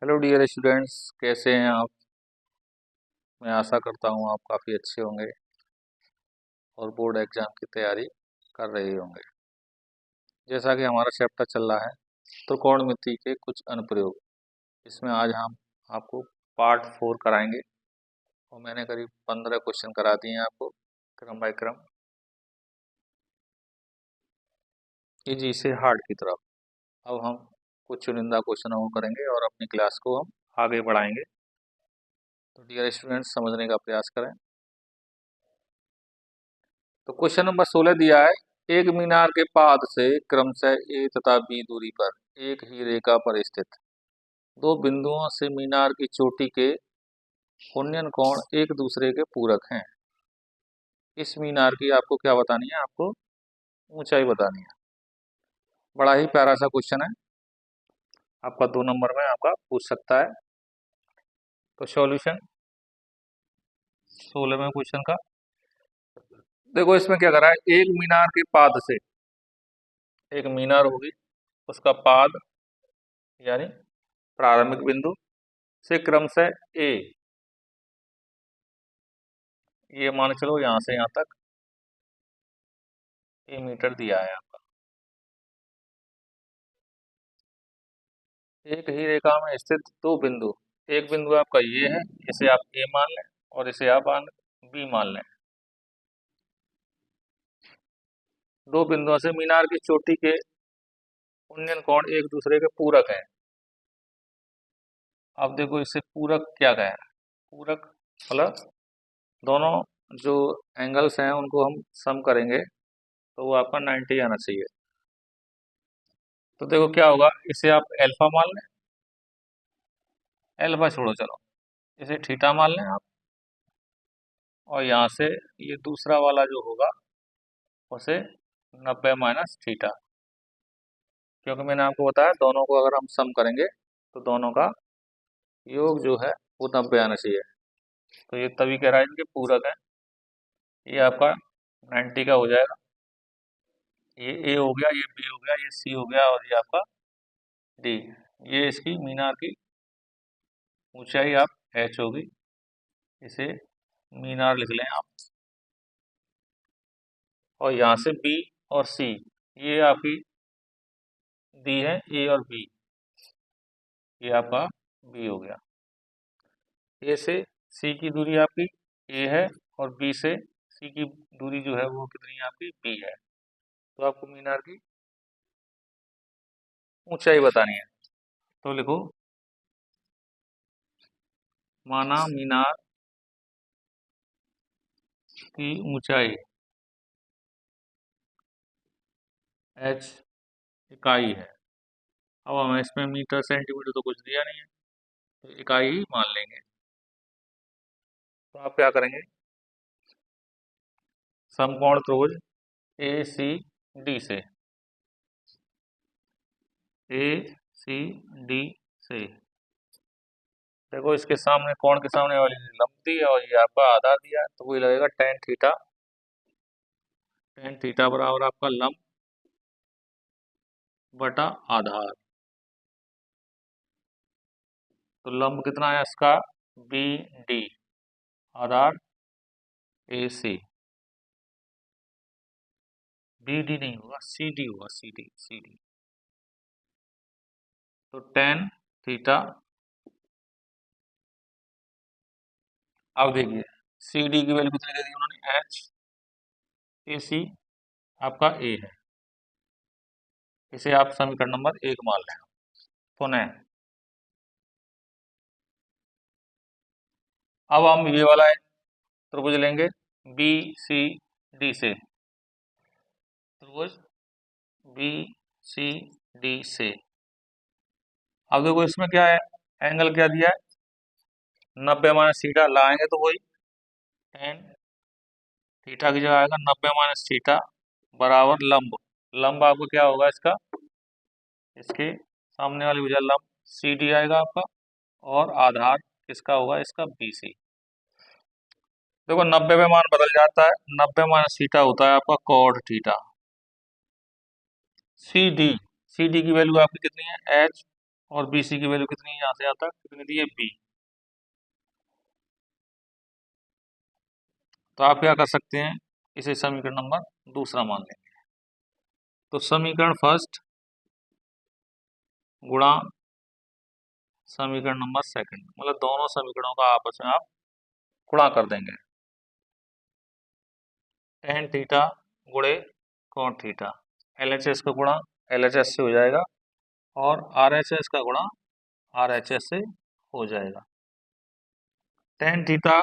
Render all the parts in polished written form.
Hello dear students, कैसे हैं आप। मैं आशा करता हूँ आप काफ़ी अच्छे होंगे और बोर्ड एग्जाम की तैयारी कर रहे होंगे। जैसा कि हमारा चैप्टर चल रहा है त्रिकोणमिति के कुछ अनुप्रयोग, इसमें आज हम आपको पार्ट 4 कराएंगे और मैंने करीब 15 क्वेश्चन करा दिए हैं आपको क्रम बाय क्रम, इजी से हार्ड की तरफ। अब हम कुछ चुनिंदा क्वेश्चनों को करेंगे और अपनी क्लास को हम आगे बढ़ाएंगे। तो डियर स्टूडेंट्स, समझने का प्रयास करें। तो क्वेश्चन नंबर 16 दिया है, एक मीनार के पाद से क्रमशः ए तथा बी दूरी पर एक ही रेखा पर स्थित दो बिंदुओं से मीनार की चोटी के उन्नयन कोण एक दूसरे के पूरक हैं। इस मीनार की आपको क्या बतानी है, आपको ऊंचाई बतानी है। बड़ा ही प्यारा सा क्वेश्चन है, आपका 2 नंबर में आपका पूछ सकता है। तो सॉल्यूशन 16वें क्वेश्चन का देखो, इसमें क्या करा है, एक मीनार के पाद से, एक मीनार होगी उसका पाद यानी प्रारंभिक बिंदु से क्रमशः ए, ये मान के चलो यहाँ से यहाँ तक ए मीटर दिया है आपका। एक ही रेखा में स्थित दो बिंदु, एक बिंदु आपका ये है, इसे आप ए मान लें और इसे आप बी मान लें। दो बिंदुओं से मीनार की चोटी के उन्नयन कोण एक दूसरे के पूरक हैं। अब देखो इससे पूरक क्या कह रहा है, पूरक मतलब दोनों जो एंगल्स हैं उनको हम सम करेंगे तो वो आपका 90 आना चाहिए। तो देखो क्या होगा, इसे आप अल्फा मान लें, अल्फा छोड़ो चलो, इसे थीटा मान लें आप, और यहाँ से ये दूसरा वाला जो होगा उसे 90 माइनस थीटा, क्योंकि मैंने आपको बताया दोनों को अगर हम सम करेंगे तो दोनों का योग जो है वो 90 आना चाहिए। तो ये तभी कह रहा है इनके पूरक है, ये आपका 90 का हो जाएगा। ये ए हो गया, ये बी हो गया, ये सी हो गया और ये आपका डी। ये इसकी मीनार की ऊंचाई आप एच होगी, इसे मीनार लिख लें आप। और यहाँ से बी और सी, ये आपकी दी है ए और बी, ये आपका बी हो गया। ए से सी की दूरी आपकी ए है और बी से सी की दूरी जो है वो कितनी है आपकी बी है। तो आपको मीनार की ऊंचाई बतानी है। तो लिखो, माना मीनार की ऊंचाई एच इकाई है। अब हमें इसमें मीटर सेंटीमीटर तो कुछ दिया नहीं है, तो इकाई ही मान लेंगे। तो आप क्या करेंगे, समकोण त्रिभुज ए सी डी से, ए सी डी से देखो इसके सामने, कोण के सामने वाली लंब दी है और ये आपका आधा दिया है, तो वही लगेगा टेन थीटा। टेन थीटा बराबर आपका लंब बटा आधार। तो लंब कितना है इसका बी डी, आधार ए सी, बी डी नहीं होगा सी डी होगा, सी डी सी डी। तो टेन थीटा, अब देखिए सी डी की वैल्यू कितनी दे दी उन्होंने, एच, ए सी आपका ए है, इसे आप समीकरण नंबर 1 मान लें। पुनः अब हम ये वाला त्रिभुज लेंगे बी सी डी से, त्रिभुज बी सी डी से। अब देखो इसमें क्या है, एंगल क्या दिया है, 90 माइनस थीटा लाएंगे तो वही टेन थीटा की जगह आएगा 90 माइनस थीटा बराबर लंब। लंब आपको क्या होगा इसका, इसके सामने वाली भुजा लंब सी डी आएगा आपका, और आधार किसका होगा, इसका बी सी। देखो 90 में मान बदल जाता है, 90 माइनस थीटा होता है आपका cot theta. C D, C D की वैल्यू आपकी कितनी है, एच और बी सी की वैल्यू कितनी यहाँ से आता कितनी दी है बी। तो आप क्या कर सकते हैं, इसे समीकरण नंबर दूसरा मान लेंगे। तो समीकरण फर्स्ट गुणा समीकरण नंबर सेकंड, मतलब दोनों समीकरणों का आपस में आप गुणा कर देंगे। टेन थीटा गुणे कॉट थीटा, LHS का गुणा LHS से हो जाएगा और RHS का गुणा RHS से हो जाएगा। टेन थीटा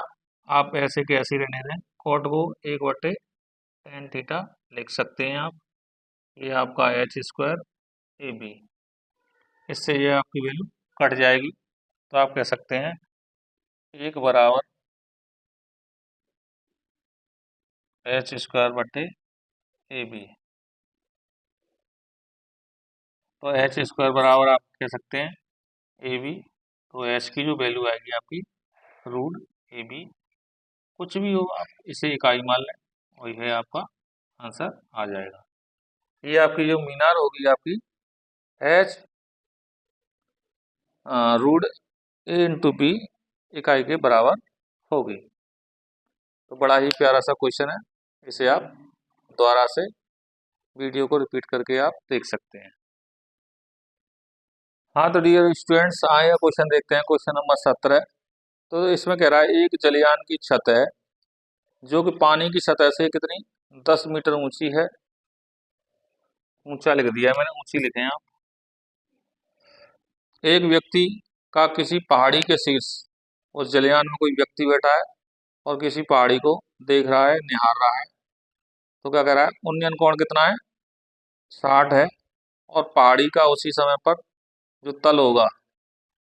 आप ऐसे के ऐसे रहने दें, कॉट को 1/tan थीटा लिख सकते हैं आप। ये आपका H² AB, इससे ये आपकी वैल्यू कट जाएगी। तो आप कह सकते हैं 1/H²/AB। तो H² बराबर आप कह सकते हैं AB। तो H की जो वैल्यू आएगी आपकी √AB, कुछ भी हो आप इसे इकाई मान लें और यह आपका आंसर आ जाएगा। ये आपकी जो मीनार होगी आपकी H √A/B इकाई के बराबर होगी। तो बड़ा ही प्यारा सा क्वेश्चन है, इसे आप दोबारा से वीडियो को रिपीट करके आप देख सकते हैं। हाँ तो डियर स्टूडेंट्स, आए क्वेश्चन देखते हैं, क्वेश्चन नंबर 17। तो इसमें कह रहा है एक जलयान की छत है जो कि पानी की सतह से कितनी 10 मीटर ऊंची है। ऊंचा लिख दिया है मैंने, ऊंची लिखे हैं आप। एक व्यक्ति का किसी पहाड़ी के शीर्ष, उस जलयान में कोई व्यक्ति बैठा है और किसी पहाड़ी को देख रहा है, निहार रहा है। तो क्या कह रहा है, उन्नयन कोण कितना है 60 है, और पहाड़ी का उसी समय पर जो तल होगा,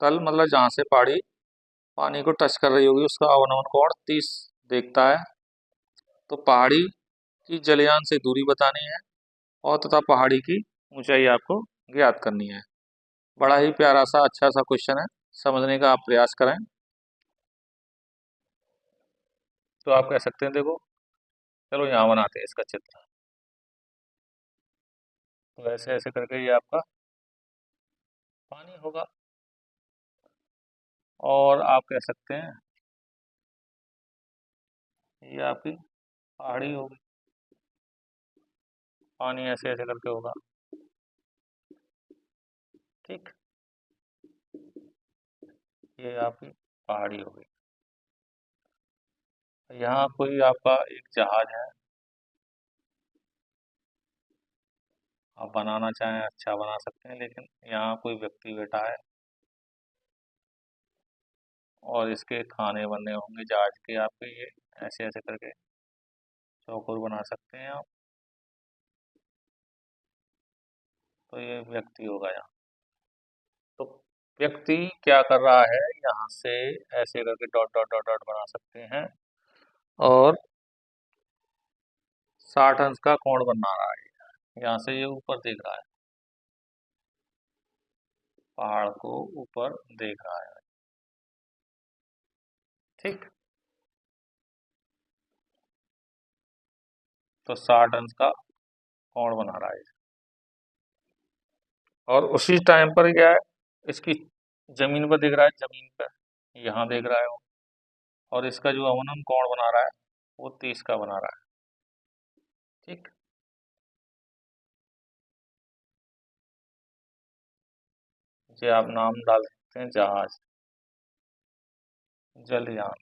तल मतलब जहाँ से पहाड़ी पानी को टच कर रही होगी, उसका अवनमन कोण 30 देखता है। तो पहाड़ी की जलयान से दूरी बतानी है और तथा पहाड़ी की ऊंचाई आपको ज्ञात करनी है। बड़ा ही प्यारा सा अच्छा सा क्वेश्चन है, समझने का आप प्रयास करें। तो आप कह सकते हैं, देखो चलो यहाँ बनाते हैं इसका चित्र। तो ऐसे ऐसे करके ये आपका पानी होगा और आप कह सकते हैं ये आपकी पहाड़ी होगी, पानी ऐसे ऐसे करके होगा। ठीक, ये आपकी पहाड़ी होगी। यहाँ कोई आपका एक जहाज है, आप बनाना चाहें अच्छा बना सकते हैं, लेकिन यहाँ कोई व्यक्ति बैठा है और इसके खाने बनने होंगे जहाज के आपके, ये ऐसे ऐसे करके चौकोर बना सकते हैं आप। तो ये व्यक्ति होगा यहाँ। तो व्यक्ति क्या कर रहा है, यहाँ से ऐसे करके डॉट डॉट डॉट डॉट बना सकते हैं और 60 अंश का कोण बना रहा है। यहाँ से ये ऊपर देख रहा है, पहाड़ को ऊपर देख रहा है। ठीक, तो 60 अंश का कोण बना रहा है। और उसी टाइम पर क्या है, इसकी जमीन पर दिख रहा है, जमीन पर यहाँ देख रहा है वो, और इसका जो अवनम कोण बना रहा है वो 30 का बना रहा है। ठीक, ये आप नाम डाल सकते हैं जहाज, जलयान।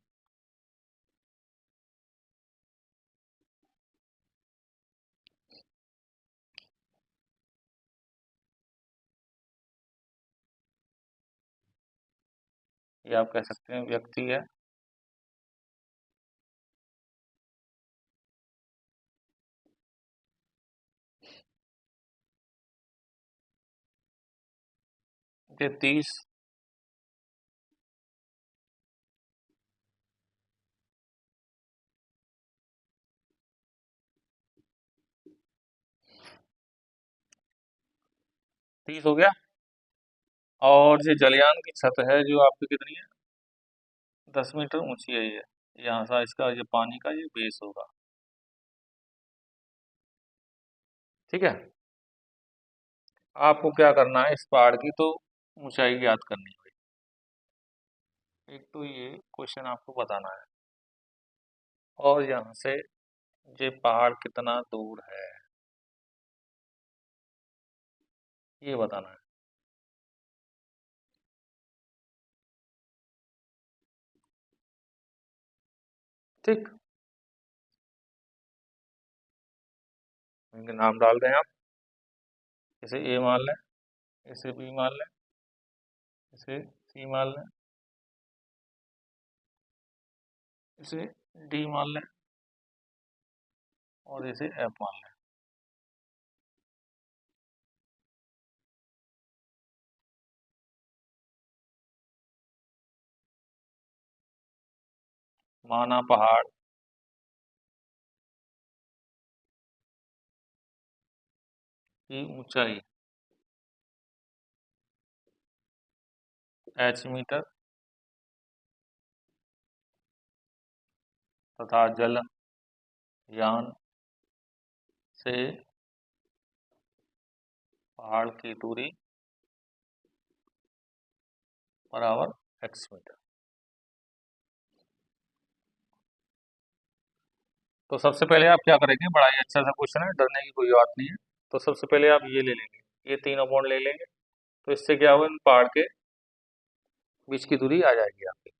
ये आप कह सकते हैं व्यक्ति है, ये 30 30 हो गया। और ये जलयान की छत है जो आपकी कितनी है 10 मीटर ऊंची है। ये यहाँ से इसका ये पानी का ये बेस होगा। ठीक है, आपको क्या करना है, इस पहाड़ की तो ऊंचाई याद करनी है। एक तो ये क्वेश्चन आपको बताना है, और यहाँ से ये पहाड़ कितना दूर है ये बताना है। ठीक, इनके नाम डाल दें आप। इसे ए मान लें, इसे बी मान लें, इसे सी मान लें, इसे डी मान लें, और इसे एफ मान लें। माना पहाड़ की ऊंचाई h मीटर तथा जलयान से पहाड़ की दूरी बराबर x मीटर। तो सबसे पहले आप क्या करेंगे, बड़ा ही अच्छा सा क्वेश्चन है, डरने की कोई बात नहीं है। तो सबसे पहले आप ये ले लेंगे, ये 3 अपॉन ले लेंगे। तो इससे क्या होगा, इन पहाड़ के बीच की दूरी आ जाएगी आपकी।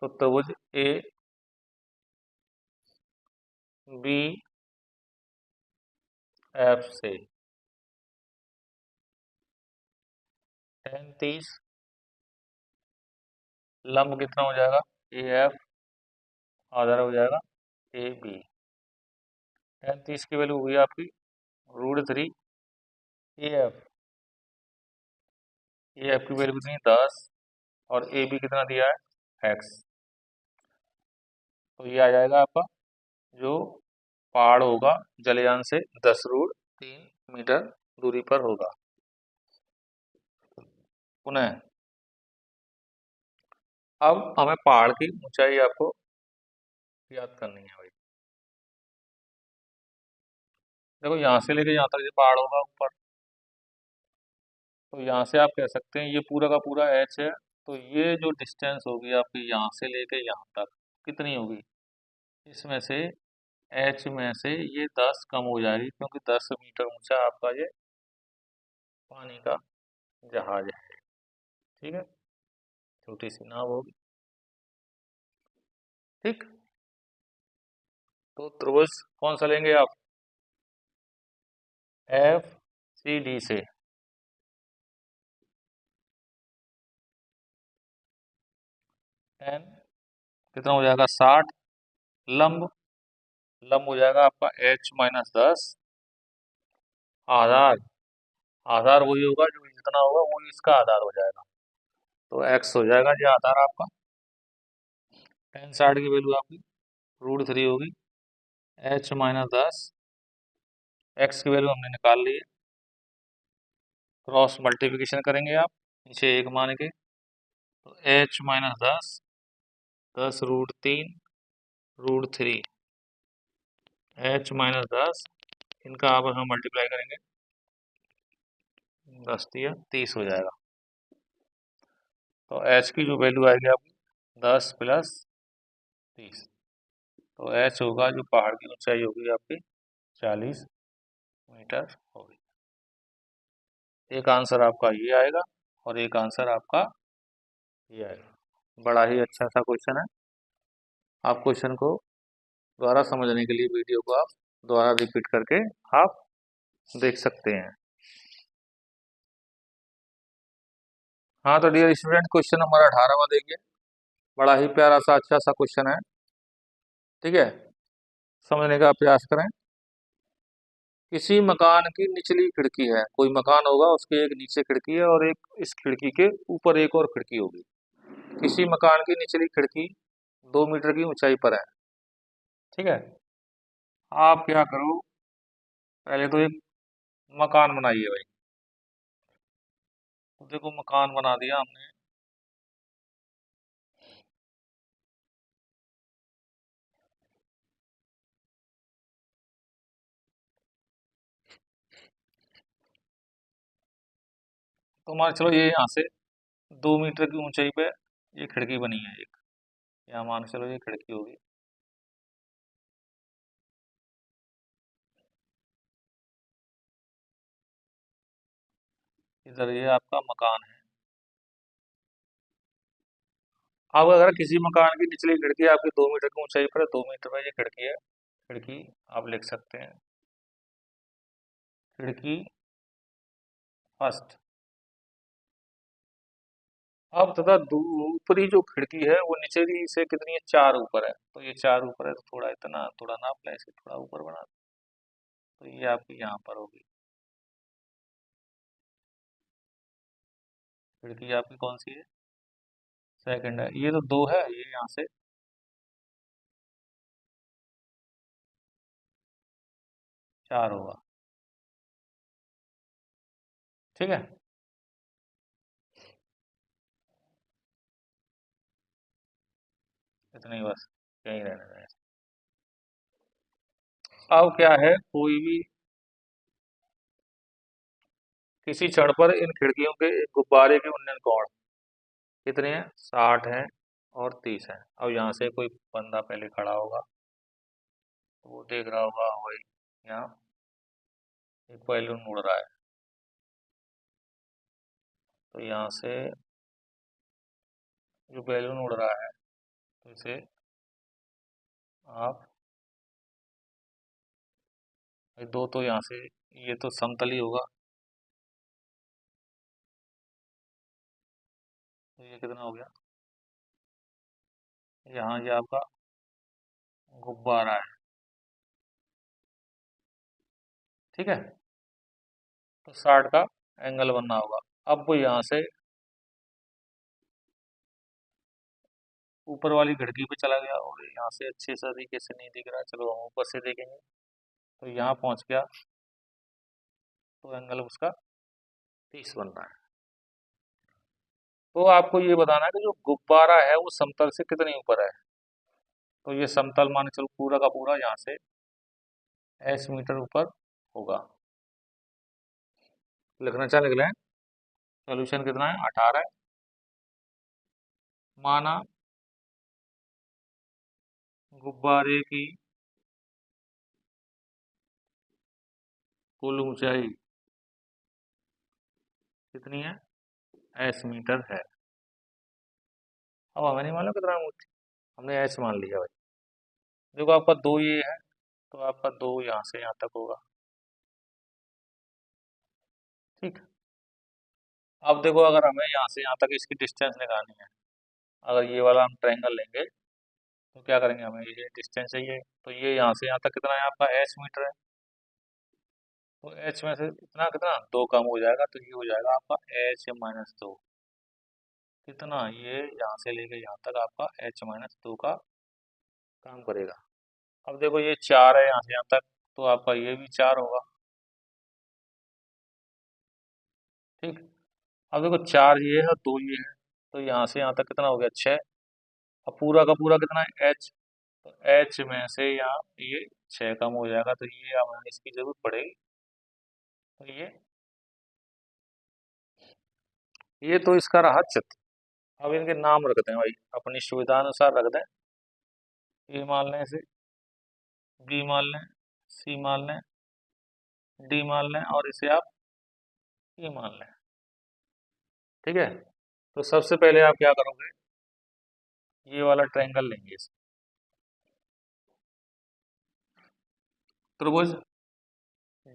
तो त्रिभुज ए बी एफ से tan 30 लंब कितना हो जाएगा, ए एफ आधार हो जाएगा ए बी। tan 30 की वैल्यू हुई आपकी √3 ए एफ। ए एफ की वैल्यू कितनी है 10, और ए बी कितना दिया है x। तो ये आ जाएगा आपका जो पहाड़ होगा जलयान से 10√3 मीटर दूरी पर होगा। पुनः अब हमें पहाड़ की ऊंचाई आपको याद करनी है भाई। देखो यहाँ से लेके यहाँ तक ये पहाड़ होगा ऊपर, तो यहाँ से आप कह सकते हैं ये पूरा का पूरा h है। तो ये जो डिस्टेंस होगी आपकी यहाँ से लेके यहाँ तक कितनी होगी, इसमें से h में से ये 10 कम हो जाएगी, क्योंकि 10 मीटर ऊंचा आपका ये पानी का जहाज है। ठीक है, छोटी सी नाव होगी। ठीक, तो त्रिभुज कौन सा लेंगे आप, एफ सी डी से tan कितना हो जाएगा 60, लंब लंब हो जाएगा आपका h-10, आधार आधार वही होगा जो जितना होगा वही इसका आधार हो जाएगा, तो x हो जाएगा जो आधार आपका। tan 60 की वैल्यू आपकी √3 होगी, h-10, x की वैल्यू हमने निकाल ली है। क्रॉस मल्टीप्लिकेशन करेंगे आप नीचे एक मान के, तो h-10 10√3 h-10 इनका आप हम मल्टीप्लाई करेंगे 10 या 30 हो जाएगा। तो h की जो वैल्यू आएगी आपकी 10 + 30, तो h होगा जो पहाड़ की ऊंचाई होगी आपकी 40 मीटर होगी। एक आंसर आपका ये आएगा और एक आंसर आपका ये आएगा। बड़ा ही अच्छा सा क्वेश्चन है। आप क्वेश्चन को दोबारा समझने के लिए वीडियो को आप दोबारा रिपीट करके आप देख सकते हैं। हाँ, तो डियर स्टूडेंट क्वेश्चन नंबर 18वां देखिए, बड़ा ही प्यारा सा अच्छा सा क्वेश्चन है। ठीक है, समझने का प्रयास करें। किसी मकान की निचली खिड़की है, कोई मकान होगा उसके एक नीचे खिड़की है और एक इस खिड़की के ऊपर एक और खिड़की होगी। किसी मकान की निचली खिड़की 2 मीटर की ऊंचाई पर है। ठीक है, आप क्या करो, पहले तो एक मकान बनाइए भाई। तो देखो मकान बना दिया हमने। तो हमारे चलो ये यहाँ से 2 मीटर की ऊंचाई पे ये खिड़की बनी है एक, यहाँ मान के चलो ये खिड़की होगी। इधर ये आपका मकान है। अब अगर किसी मकान की निचली खिड़की आपकी 2 मीटर की ऊंचाई पर है, 2 मीटर पर ये खिड़की है, खिड़की आप लिख सकते हैं खिड़की फर्स्ट। अब तथा ऊपरी जो खिड़की है वो निचली से कितनी है, 4 ऊपर है, तो ये 4 ऊपर है तो थोड़ा इतना थोड़ा नाप लें, इसे थोड़ा ऊपर बना दें। तो ये आपकी यहाँ पर होगी खिड़की, आपकी कौन सी है, सेकंड है। ये तो 2 है, ये यहाँ से 4 होगा। ठीक है, इतनी बस, यही रहने दें। अब क्या है, कोई भी किसी क्षण पर इन खिड़कियों के गुब्बारे के उन्नयन कोण कितने हैं, 60 हैं और 30 हैं। अब यहाँ से कोई बंदा पहले खड़ा होगा तो वो देख रहा होगा, हाँ भाई यहाँ एक बैलून उड़ रहा है, तो यहाँ से जो बैलून उड़ रहा है तो इसे आप, ये दो तो यहाँ से, ये तो समतल ही होगा, तो ये कितना हो गया, यहाँ ये आपका गुब्बारा है। ठीक है, तो 60 का एंगल बनना होगा। अब वो यहाँ से ऊपर वाली खिड़की पे चला गया और यहाँ से अच्छे से तरीके से नहीं दिख रहा, चलो हम ऊपर से देखेंगे, तो यहाँ पहुँच गया, तो एंगल उसका 30 बन रहा है। तो आपको ये बताना है कि जो गुब्बारा है वो समतल से कितने ऊपर है, तो ये समतल मान के चलो पूरा का पूरा यहाँ से एस मीटर ऊपर होगा। लिखना चाह लिख लें, सोल्यूशन कितना है, 18 है। माना गुब्बारे की कुल ऊंचाई कितनी है, एस मीटर है। अब हमें नहीं मालूम कितना ऊंची, हमने एस मान लिया भाई। देखो आपका 2 ये है, तो आपका 2 यहाँ से यहाँ तक होगा। ठीक, अब देखो अगर हमें यहाँ से यहाँ तक इसकी डिस्टेंस निकालनी है, अगर ये वाला हम ट्रायंगल लेंगे तो क्या करेंगे, हमें ये डिस्टेंस चाहिए, तो ये यहाँ से यहाँ तक कितना है आपका, एच मीटर है, तो एच में से इतना कितना 2 कम हो जाएगा, तो ये हो जाएगा आपका H-2। कितना, ये यहाँ से लेके यहाँ तक आपका H-2 का काम करेगा। अब देखो ये 4 है यहाँ से यहाँ तक, तो आपका ये भी 4 होगा। ठीक, अब देखो 4 ये है, 2 ये है, तो यहाँ से यहाँ तक कितना हो गया, 6। अब पूरा का पूरा कितना है, H, तो H में से यहाँ ये 6 कम हो जाएगा, तो ये हमें इसकी जरूरत पड़ेगी, तो ये तो इसका रहा चित्र। अब इनके नाम रख दें भाई, अपनी सुविधा अनुसार रख दें। ए मान लें इसे, बी मान लें, सी मान लें, डी मान लें और इसे आप ई मान लें। ठीक है, तो सबसे पहले आप क्या करोगे, ये वाला ट्रायंगल लेंगे इसे, त्रिभुज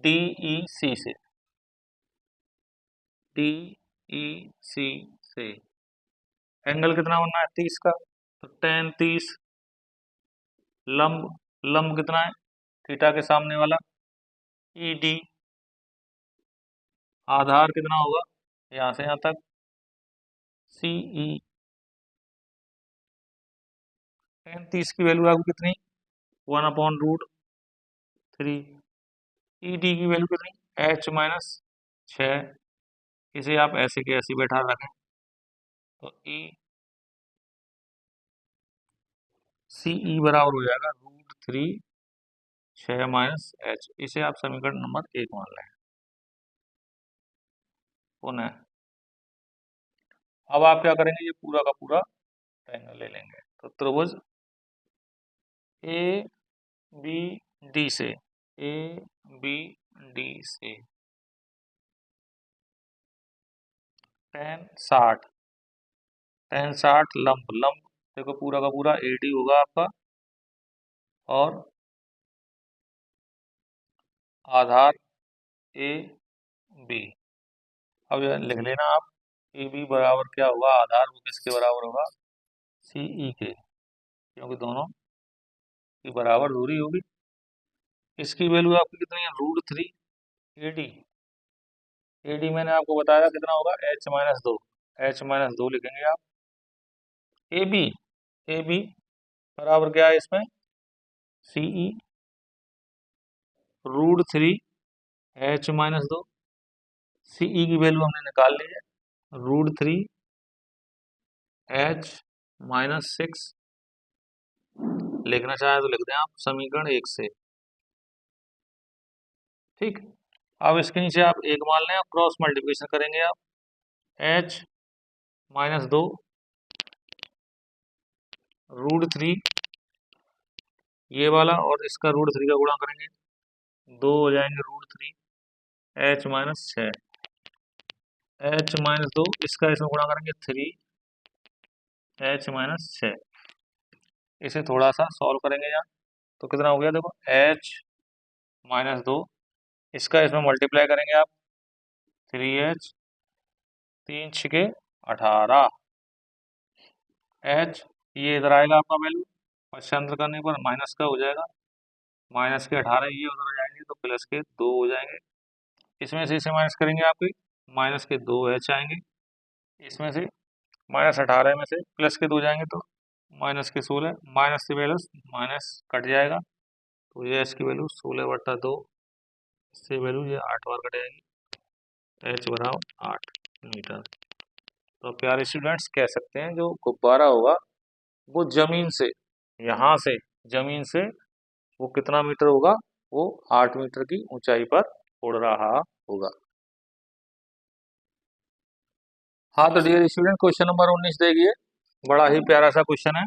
डी ई सी से, डी ई सी से एंगल कितना बनना है, 30 का, तो टेन 30, लंब, लंब कितना है, थीटा के सामने वाला, ई डी, आधार कितना होगा यहाँ से यहाँ तक, सी ई, टेन 30 की वैल्यू आपको कितनी, 1/√3। ई डी की वैल्यू कितनी, H-6, इसे आप ऐसे के ऐसे बैठा रखें, तो ई सी ई बराबर हो जाएगा √3 6 माइनस एच। इसे आप समीकरण नंबर 1 मान लें। पुनः अब आप क्या करेंगे, ये पूरा का पूरा ट्रायंगल ले लेंगे। तो त्रिभुज ए बी डी से, ए बी डी से tan 60 लंब लंब देखो पूरा का पूरा AD होगा आपका, और आधार ए बी। अब यह लिख लेना आप, ए बी बराबर क्या होगा, आधार वो किसके बराबर होगा, CE के, क्योंकि दोनों की बराबर दूरी होगी। इसकी वैल्यू आपकी कितनी है, √3 AD। AD मैंने आपको बताया कितना होगा, H-2, H-2 लिखेंगे आप। AB AB बराबर क्या है इसमें, CE √3 H-2। CE की वैल्यू हमने निकाल ली है, √3 H-6। लिखना चाहे तो लिख दें आप समीकरण 1 से। ठीक, अब इसके नीचे आप 1 मान लें, क्रॉस मल्टीप्लिकेशन करेंगे आप, H-2 √3 ये वाला, और इसका √3 का गुणा करेंगे, 2 हो जाएंगे √3 H-6 H-2 इसका इसमें गुणा करेंगे 3 H-6। इसे थोड़ा सा सॉल्व करेंगे यहाँ, तो कितना हो गया देखो, H-2 इसका इसमें मल्टीप्लाई करेंगे आप, 3H 3 6 18 H, ये इधर आएगा आपका वैल्यू, पश्चांतर करने पर माइनस का हो जाएगा, माइनस के 18 ये उधर जाएंगे तो प्लस के 2 हो जाएंगे। इसमें से इसे माइनस करेंगे आपके, माइनस के 2H आएंगे। इसमें से -18 में से प्लस के 2 जाएंगे तो माइनस के 16, माइनस से प्लस माइनस कट जाएगा, तो ये H की वैल्यू 16/2, इससे वैल्यू ये 8 बार कट जाएगी, H बराबर 8 मीटर। तो प्यारे स्टूडेंट्स कह सकते हैं जो गुब्बारा होगा वो जमीन से, यहाँ से जमीन से वो कितना मीटर होगा, वो 8 मीटर की ऊंचाई पर उड़ रहा होगा। हाँ तो डियर स्टूडेंट, क्वेश्चन नंबर 19 देखिए, बड़ा ही प्यारा सा क्वेश्चन है।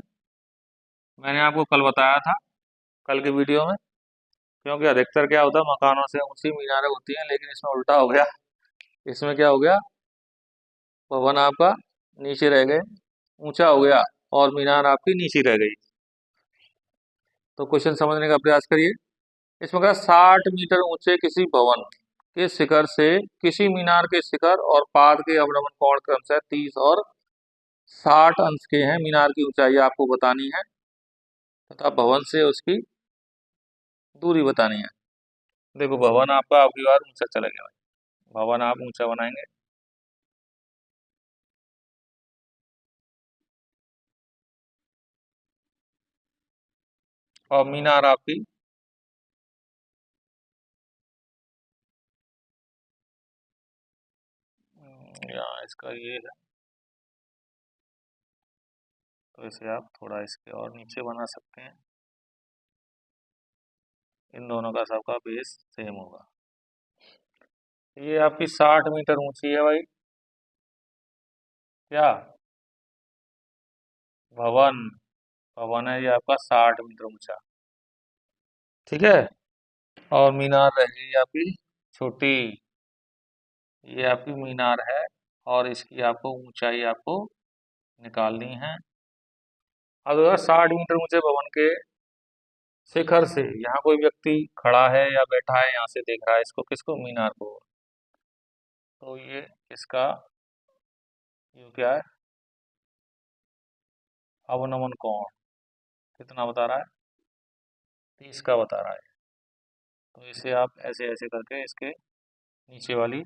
मैंने आपको कल बताया था, कल की वीडियो में, क्योंकि अधिकतर क्या होता है मकानों से ऊंची मीनारें होती हैं, लेकिन इसमें उल्टा हो गया। इसमें क्या हो गया, भवन आपका नीचे रह गए, ऊंचा हो गया, और मीनार आपकी नीचे रह गई। तो क्वेश्चन समझने का प्रयास करिए। इसमें कहा 60 मीटर ऊंचे किसी भवन के शिखर से किसी मीनार के शिखर और पाद के अवनमन कोण क्रमशः 30 और 60 अंश के हैं। मीनार की ऊंचाई आपको बतानी है तथा भवन से उसकी दूरी बतानी है। देखो भवन आपका आपकी बार ऊंचा चला गया, भवन आप ऊंचा बनाएंगे, और मीनार आपकी यहाँ इसका ये है, तो इसे आप थोड़ा इसके और नीचे बना सकते हैं। इन दोनों का सबका बेस सेम होगा। ये आपकी 60 मीटर ऊंची है भाई, क्या भवन, भवन है ये आपका 60 मीटर ऊंचा, ठीक है। और मीनार रहेगी आपकी छोटी, ये आपकी मीनार है, और इसकी आपको ऊंचाई आपको निकालनी है। अब अगर 60 मीटर ऊंचे भवन के शिखर से यहाँ कोई व्यक्ति खड़ा है या बैठा है, यहाँ से देख रहा है इसको, किसको, मीनार को, तो ये इसका ये क्या है, अवनमन कोण कितना बता रहा है, 30 का बता रहा है। तो इसे आप ऐसे ऐसे करके इसके नीचे वाली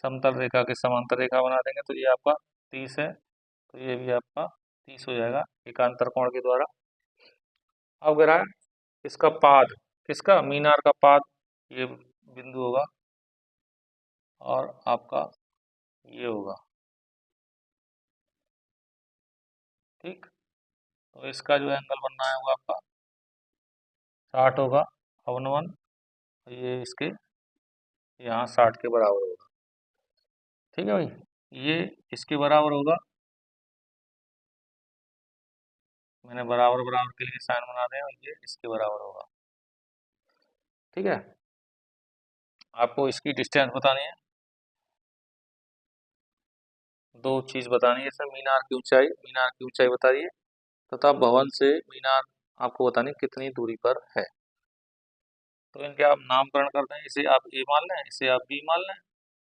समतल रेखा के समांतर रेखा बना देंगे, तो ये आपका 30 है, तो ये भी आपका 30 हो जाएगा एकांतर कोण के द्वारा। अब अगर है इसका पाद, किसका, मीनार का पाद, ये बिंदु होगा, और आपका ये होगा। ठीक, तो इसका जो एंगल बनना है वो आपका 60 होगा, अवन वन। ये इसके यहाँ 60 के बराबर होगा। ठीक है भाई, ये इसके बराबर होगा। मैंने बराबर बराबर के लिए साइन बना दिया, और ये इसके बराबर होगा। ठीक है, आपको इसकी डिस्टेंस बतानी है। दो चीज बतानी है इसमें, मीनार की ऊंचाई बता रही है, तथा भवन से मीनार आपको बतानी है कितनी दूरी पर है। तो इनके आप नामकरण कर दें, इसे आप ए मान लें, इसे आप बी मान लें,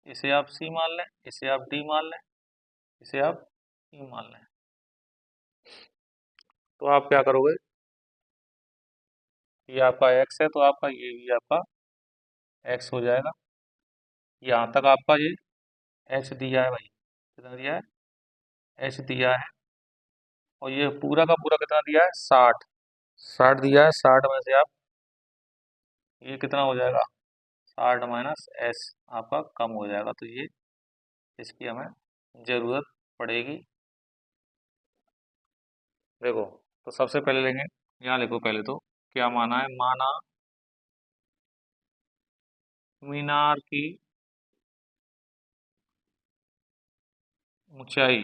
इसे आप सी मान लें, इसे आप डी मान लें, इसे आप ई मान लें। तो आप क्या करोगे, ये आपका एक्स है तो आपका ये भी आपका एक्स हो जाएगा। यहाँ तक आपका ये एच दिया है भाई, कितना दिया है, एच दिया है। और ये पूरा का पूरा कितना दिया है, 60। 60 दिया है, 60 में से आप ये कितना हो जाएगा, 60 माइनस एस आपका कम हो जाएगा। तो ये इसकी हमें जरूरत पड़ेगी। देखो, तो सबसे पहले लेंगे, यहाँ लिखो पहले तो क्या माना है, माना मीनार की ऊंचाई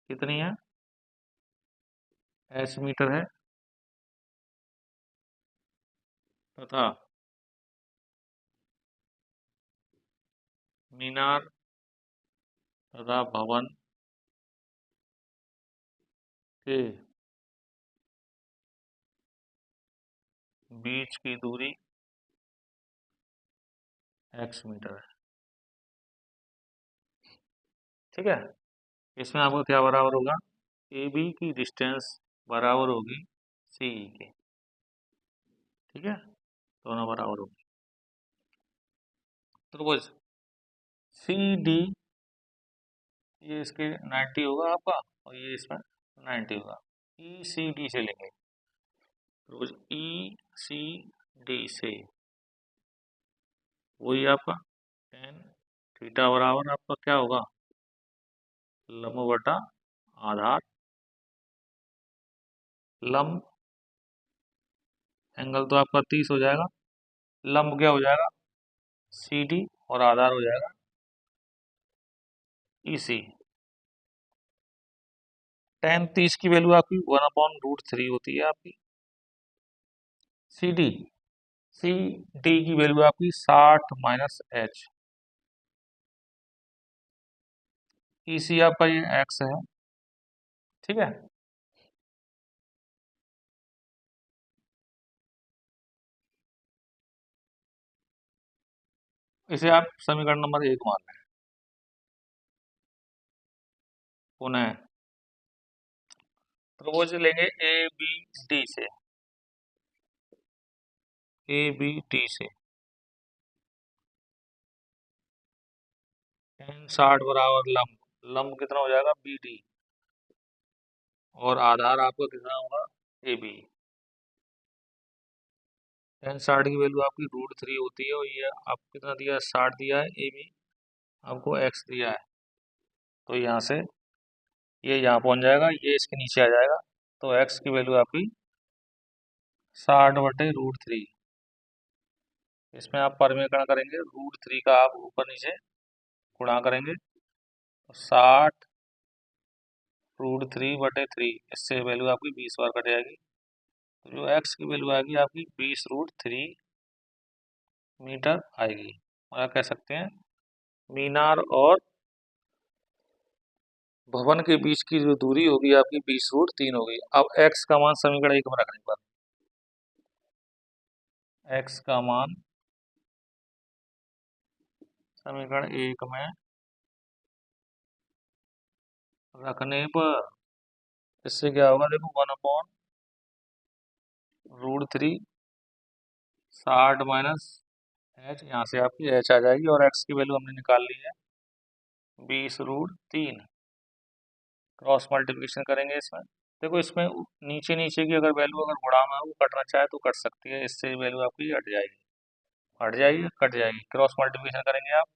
कितनी है, एस मीटर है, तथा मीनार तथा भवन के बीच की दूरी एक्स मीटर है। ठीक है, इसमें आपको क्या बराबर होगा, ए बी की डिस्टेंस बराबर होगी सी के। ठीक है, दोनों बराबर होगी। तो सी डी, ये इसके 90 होगा आपका, और ये इसमें 90 होगा। ई सी डी से लेंगे, तो ई सी डी से वही आपका टेन थीटा बराबर आपका क्या होगा, लंब बटा आधार। लंब एंगल तो आपका 30 हो जाएगा, लंब क्या हो जाएगा, सी डी, और आधार हो जाएगा ई सी। टेन 30 की वैल्यू आपकी 1/√3 होती है आपकी। सी डी, सी डी की वैल्यू आपकी 60 माइनस एच। ई सी आपका ये एक्स है। ठीक है, इसे आप समीकरण नंबर 1 मान लें। पुनः त्रिभुज लेंगे ए बी डी से, ए बी डी से टेन 60 बराबर लंब, लंब कितना हो जाएगा, बी डी, और आधार आपका कितना होगा, ए बी। टेन 60 की वैल्यू आपकी √3 होती है, और ये आपको कितना दिया है, 60 दिया है, ए बी आपको एक्स दिया है। तो यहाँ से ये यहाँ पहुंच जाएगा, ये इसके नीचे आ जाएगा। तो एक्स की वैल्यू आपकी 60/√3। इसमें आप परिमेयकरण करेंगे, √3 का आप ऊपर नीचे गुणा करेंगे, तो 60√3/3, इससे वैल्यू आपकी 20 बार कट जाएगी। तो जो एक्स की वैल्यू आएगी आपकी 20√3 मीटर आएगी। और आप कह सकते हैं मीनार और भवन के बीच की जो दूरी होगी आपकी 20√3 होगी। अब एक्स का मान समीकरण 1 में रखने पर, एक्स का मान समीकरण 1 में रखने पर इससे क्या होगा, देखो 1/√3, 60 माइनस एच, यहाँ से आपकी एच आ जाएगी, और एक्स की वैल्यू हमने निकाल ली है 20√3। क्रॉस मल्टीप्लिकेशन करेंगे इसमें, देखो इसमें नीचे नीचे की अगर वैल्यू अगर गुणा में वो कटना चाहे तो कट सकती है, इससे वैल्यू आपकी हट जाएगी, कट जाएगी, क्रॉस मल्टीप्लिकेशन करेंगे आप,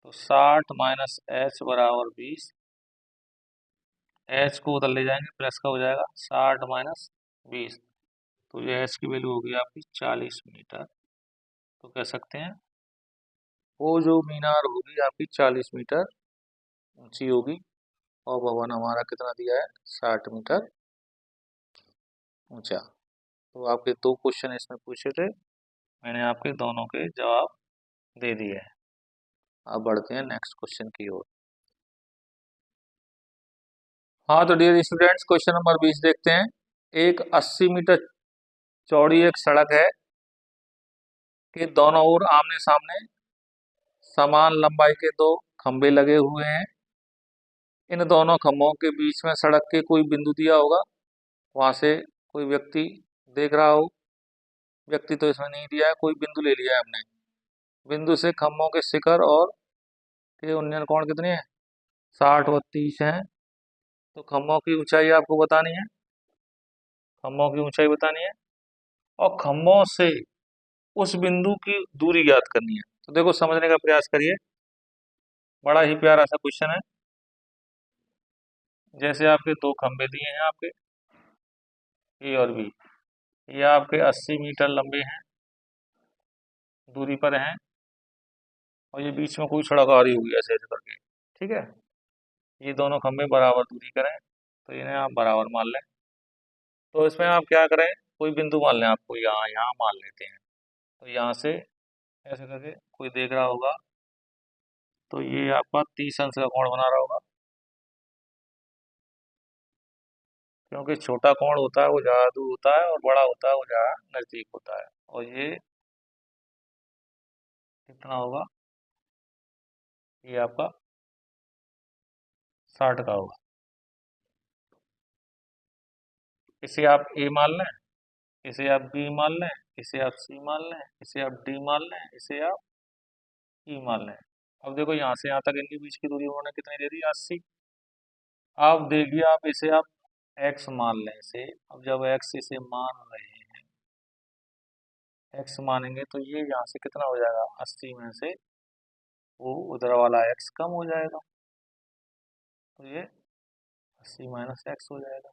तो 60 माइनस एच बराबर 20। एच को उधर ले जाएंगे, प्लस का हो जाएगा 60 माइनस 20। तो ये एच की वैल्यू होगी आपकी 40 मीटर। तो कह सकते हैं वो जो मीनार होगी आपकी 40 मीटर ऊंची होगी, और भवन हमारा कितना दिया है, 60 मीटर ऊंचा। तो आपके 2 क्वेश्चन इसमें पूछे थे, मैंने आपके दोनों के जवाब दे दिए हैं। अब बढ़ते हैं नेक्स्ट क्वेश्चन की ओर। हाँ तो डियर स्टूडेंट्स, क्वेश्चन नंबर 20 देखते हैं। एक 80 मीटर चौड़ी एक सड़क है कि दोनों ओर आमने सामने समान लंबाई के 2 खंभे लगे हुए हैं। इन दोनों खंभों के बीच में सड़क के कोई बिंदु दिया होगा, वहां से कोई व्यक्ति देख रहा हो। व्यक्ति तो इसमें नहीं दिया है, कोई बिंदु ले लिया है हमने। बिंदु से खंभों के शिखर और के उन्नयन कोण कितने हैं, 60 व 30 हैं। तो खंभों की ऊंचाई आपको बतानी है, खंभों की ऊंचाई बतानी है, और खंभों से उस बिंदु की दूरी ज्ञात करनी है। तो देखो समझने का प्रयास करिए, बड़ा ही प्यारा सा क्वेश्चन है। जैसे आपके 2 खंभे दिए हैं, आपके ए और बी, ये आपके 80 मीटर लंबे हैं, दूरी पर हैं, और ये बीच में कोई सड़क आ रही होगी ऐसे ऐसे करके, ठीक है। ये दोनों खंभे बराबर दूरी करें, तो इन्हें आप बराबर मान लें। तो इसमें आप क्या करें, कोई बिंदु मान लें, आपको यहाँ यहाँ मान लेते हैं। तो यहाँ से ऐसे करके कोई देख रहा होगा, तो ये आपका 30 अंश का कोण बना रहा होगा, क्योंकि छोटा कोण होता है वो ज़्यादा दूर होता है, और बड़ा होता है वो ज़्यादा नज़दीक होता है। और ये कितना होगा, ये आपका 60 का होगा। इसे आप ए मान लें, इसे आप बी मान लें, इसे आप सी मान लें, इसे आप डी मान लें, इसे आप ई मान लें। अब देखो यहाँ से यहाँ तक इनके बीच की दूरी उन्होंने कितनी दे दी, 80। अब देखिए आप इसे आप एक्स मान लें इसे। अब जब एक्स इसे मान रहे हैं, एक्स मानेंगे, तो ये यहाँ से कितना हो जाएगा, 80 में से वो उधर वाला एक्स कम हो जाएगा, तो ये 80 माइनस एक्स हो जाएगा।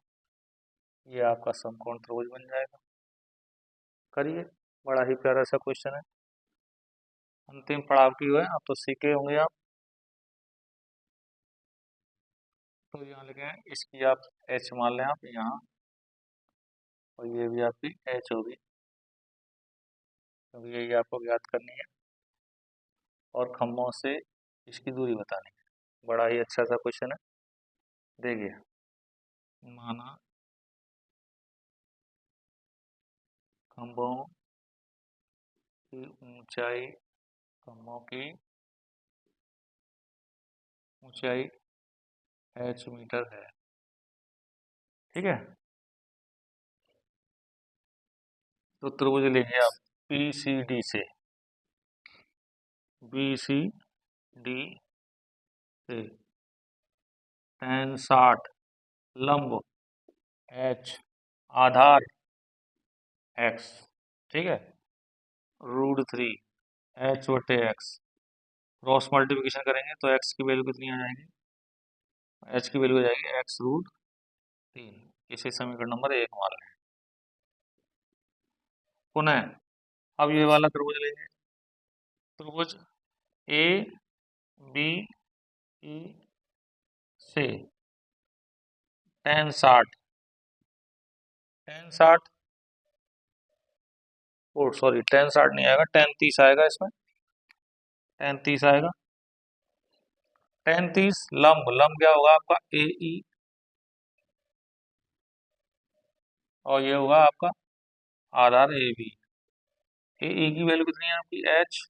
ये आपका समकोण त्रिभुज बन जाएगा। करिए, बड़ा ही प्यारा सा क्वेश्चन है। अंतिम पड़ाव की हुआ है, आप तो सीखे होंगे आप। तो यहाँ लिखे हैं, इसकी आप एच मान लें आप यहाँ, और ये भी आपकी एच होगी, क्योंकि यही आपको ज्ञात करनी है, और खंभों से इसकी दूरी बतानी है। बड़ा ही अच्छा सा क्वेश्चन है। देखिए, माना खंभों की ऊंचाई, खंभों की ऊंचाई एच मीटर है, ठीक है। तो त्रिभुज लेंगे आप पी सी डी से, बी सी डी से tan 60 लंब एच आधार एक्स, ठीक है, √3 एच बटे एक्स। क्रॉस मल्टीप्लिकेशन करेंगे तो एक्स की वैल्यू कितनी आ जाएगी, एच की वैल्यू आ जाएगी x√3। इसे समीकरण नंबर 1 मान लें। पुनः अब ये वाला त्रिभुज लेंगे, त्रिभुज ए बी ई से tan 60, ओ सॉरी tan 60 नहीं आएगा, tan 30 आएगा इसमें, tan 30 आएगा। tan 30 लंब, लंब क्या होगा आपका ए ई, और ये होगा आपका आधार ए बी। ए ई की वैल्यू कितनी है आपकी एच,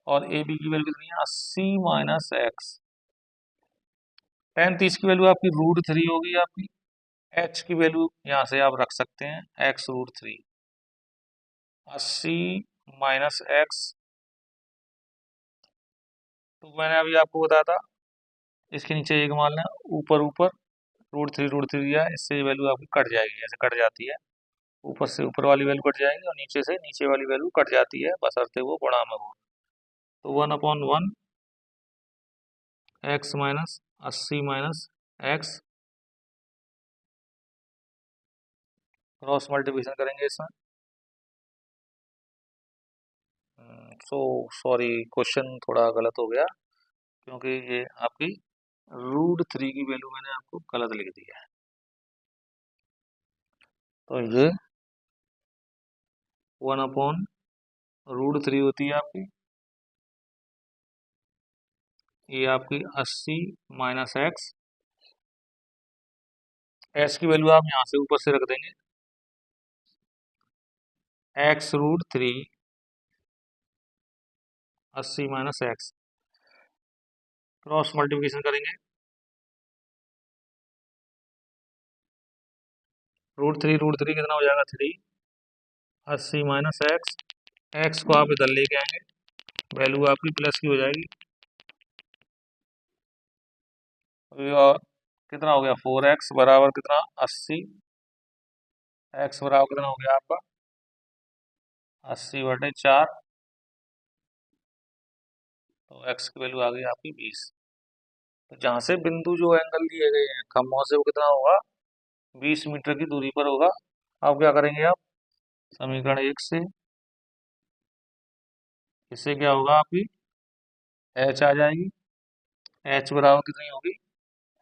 और ए बी की वैल्यू कितनी है 80 माइनस एक्स। tan 30 की वैल्यू आपकी √3 होगी आपकी, एच की वैल्यू यहाँ से आप रख सकते हैं x√3, 80 माइनस एक्स। तो मैंने अभी आपको बताया था, इसके नीचे 1 मान लें, ऊपर ऊपर √3 दिया है, इससे वैल्यू आपकी कट जाएगी, ऐसे कट जाती है, ऊपर से ऊपर वाली वैल्यू कट जाएगी और नीचे से नीचे वाली वैल्यू कट जाती है, बशर्ते वो गुणा में हो। तो 1/1 x minus 80 minus x, cross multiplication करेंगे इसमें। सॉरी, क्वेश्चन थोड़ा गलत हो गया, क्योंकि ये आपकी √3 की वैल्यू मैंने आपको गलत लिख दी है। तो ये 1/√3 होती है आपकी, ये आपकी 80 माइनस एक्स, एस की वैल्यू आप यहाँ से ऊपर से रख देंगे, x√3 80 minus x, cross multiplication करेंगे, √3 कितना हो जाएगा 3, 80 माइनस एक्स, एक्स को आप इधर लेके आएंगे, वैल्यू आपकी प्लस की हो जाएगी। और कितना हो गया 4x बराबर कितना 80, x बराबर कितना हो गया आपका 80/4, तो x की वैल्यू आ गई आपकी 20। तो जहाँ से बिंदु जो एंगल दिए गए हैं खम्भों से, वो कितना होगा 20 मीटर की दूरी पर होगा। अब क्या करेंगे आप समीकरण 1 से, इससे क्या होगा आपकी h आ जाएगी, h बराबर कितनी होगी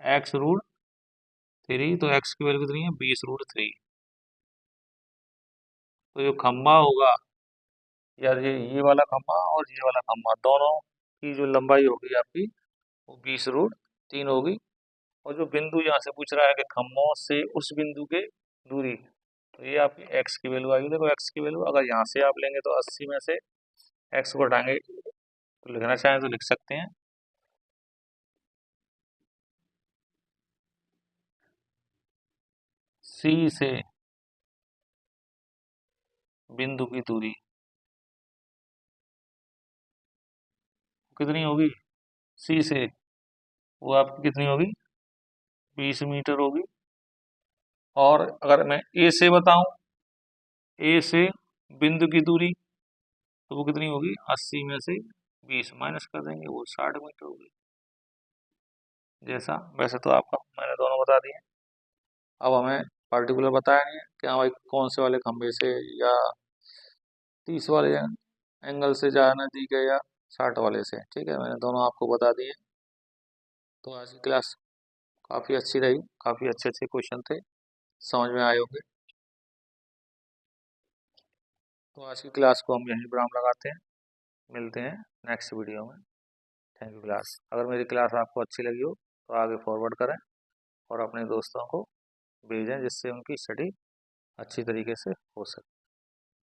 x√3, तो x की वैल्यू कितनी है 20√3। तो जो खम्भा होगा यार, ये वाला खम्भा और ये वाला खम्भा, दोनों की जो लंबाई होगी आपकी वो 20√3 होगी। और जो बिंदु यहाँ से पूछ रहा है कि खम्भों से उस बिंदु के दूरी, तो ये आपकी x की वैल्यू आएगी। देखो x की वैल्यू अगर यहाँ से आप लेंगे तो 80 में से x को हटाएंगे, तो लिखना चाहें तो लिख सकते हैं C से बिंदु की दूरी कितनी होगी, C से वो आपकी कितनी होगी 20 मीटर होगी। और अगर मैं A से बताऊं, A से बिंदु की दूरी, तो वो कितनी होगी 80 में से 20 माइनस कर देंगे, वो 60 मीटर होगी। जैसा वैसे तो आपका मैंने दोनों बता दिए। अब हमें पर्टिकुलर बताया नहीं है कि हाँ भाई कौन से वाले खंभे से या 30 वाले एंगल से ज़्यादा नज़दीक है या 60 वाले से। ठीक है, मैंने दोनों आपको बता दिए। तो आज की क्लास काफ़ी अच्छी रही, काफ़ी अच्छे अच्छे क्वेश्चन थे, समझ में आए होंगे। तो आज की क्लास को हम यहीं विराम लगाते हैं, मिलते हैं नेक्स्ट वीडियो में। Thank you class. अगर मेरी क्लास आपको अच्छी लगी हो तो आगे फॉरवर्ड करें और अपने दोस्तों को भेजें, जिससे उनकी स्टडी अच्छी तरीके से हो सके।